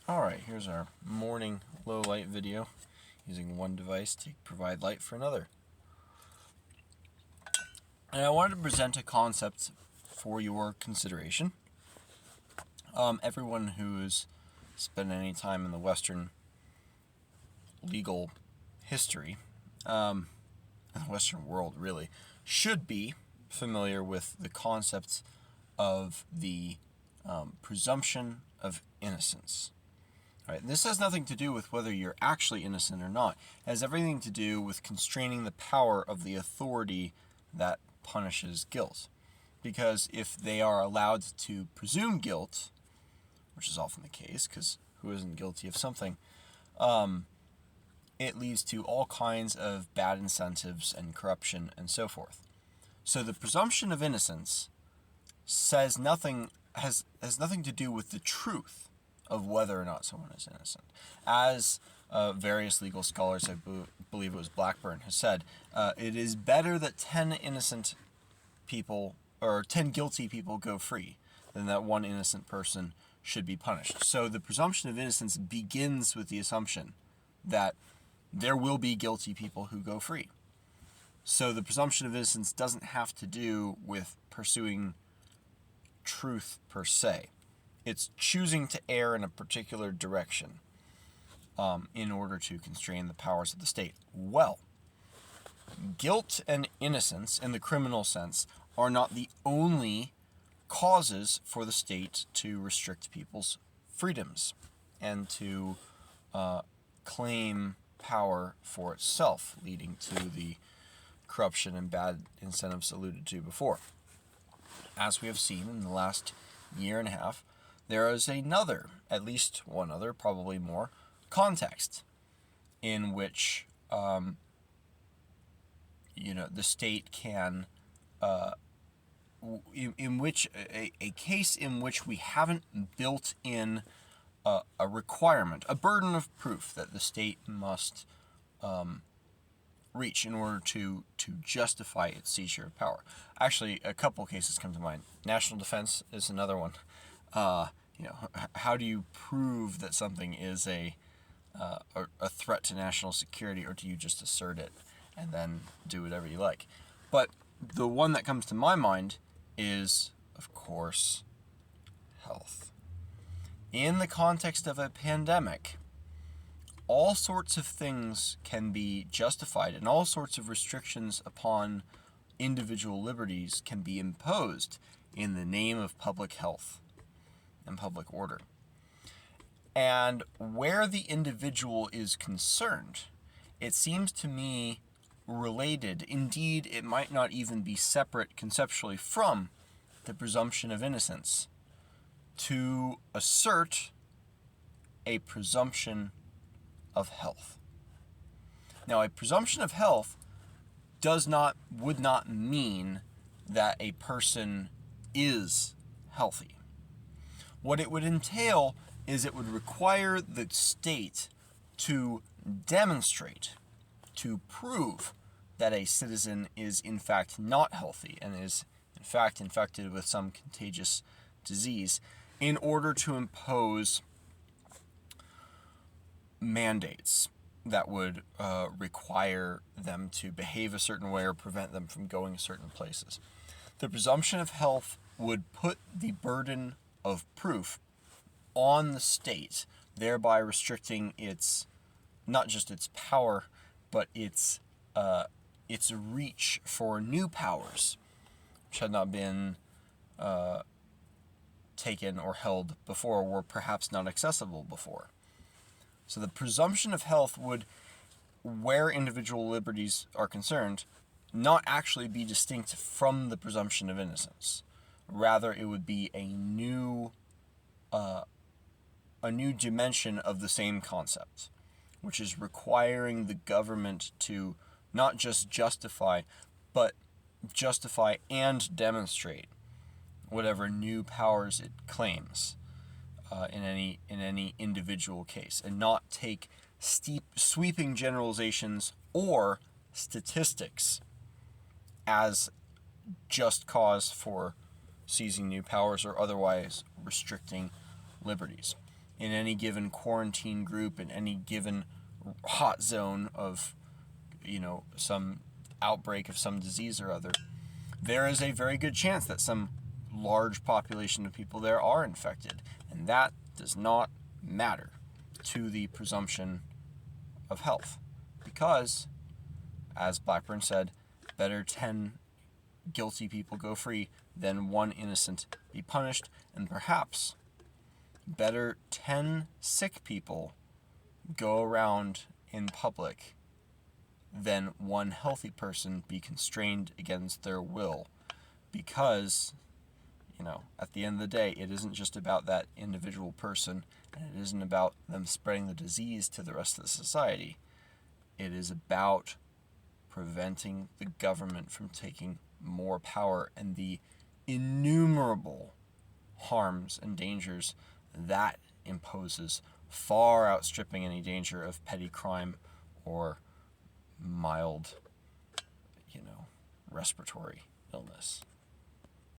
Alright, here's our morning low light video using one device to provide light for another. And I wanted to present a concept for your consideration. Everyone who's spent any time in the Western legal history, in the Western world really, should be familiar with the concept of the presumption of innocence. Right. This has nothing to do with whether you're actually innocent or not. It has everything to do with constraining the power of the authority that punishes guilt. Because if they are allowed to presume guilt, which is often the case, because who isn't guilty of something, it leads to all kinds of bad incentives and corruption and so forth. So the presumption of innocence says nothing, has nothing to do with the truth of whether or not someone is innocent. As various legal scholars, I believe it was Blackburn, has said, it is better that 10 innocent people, or 10 guilty people go free, than that one innocent person should be punished. So the presumption of innocence begins with the assumption that there will be guilty people who go free. So the presumption of innocence doesn't have to do with pursuing truth per se. It's choosing to err in a particular direction in order to constrain the powers of the state. Well, guilt and innocence in the criminal sense are not the only causes for the state to restrict people's freedoms and to claim power for itself, leading to the corruption and bad incentives alluded to before. As we have seen in the last year and a half, there is another, at least one other, probably more, context in which the state can, in which a case in which we haven't built in a requirement, a burden of proof that the state must reach in order to justify its seizure of power. Actually, a couple cases come to mind. National defense is another one. How do you prove that something is a threat to national security, or do you just assert it and then do whatever you like? But the one that comes to my mind is, of course, health. In the context of a pandemic, all sorts of things can be justified, and all sorts of restrictions upon individual liberties can be imposed in the name of public health and public order. And where the individual is concerned, it seems to me related, indeed it might not even be separate conceptually from the presumption of innocence, to assert a presumption of health. Now, a presumption of health would not mean that a person is healthy. What it would entail is it would require the state to demonstrate, to prove that a citizen is in fact not healthy and is in fact infected with some contagious disease, in order to impose mandates that would require them to behave a certain way or prevent them from going certain places. The presumption of health would put the burden of proof on the state, thereby restricting its, not just its power, but its reach for new powers, which had not been taken or held before, or were perhaps not accessible before. So the presumption of health would, where individual liberties are concerned, not actually be distinct from the presumption of innocence. Rather, it would be a new dimension of the same concept, which is requiring the government to not just justify, but justify and demonstrate whatever new powers it claims in any individual case, and not take sweeping generalizations or statistics as just cause for seizing new powers or otherwise restricting liberties. in any given quarantine group, in any given hot zone of, some outbreak of some disease or other, there is a very good chance that some large population of people there are infected. And that does not matter to the presumption of health. Because, as Blackburn said, better 10 guilty people go free than one innocent be punished, and perhaps better 10 sick people go around in public than one healthy person be constrained against their will. Because, at the end of the day, it isn't just about that individual person, and it isn't about them spreading the disease to the rest of the society. It is about preventing the government from taking more power and the innumerable harms and dangers that imposes, far outstripping any danger of petty crime or mild, respiratory illness.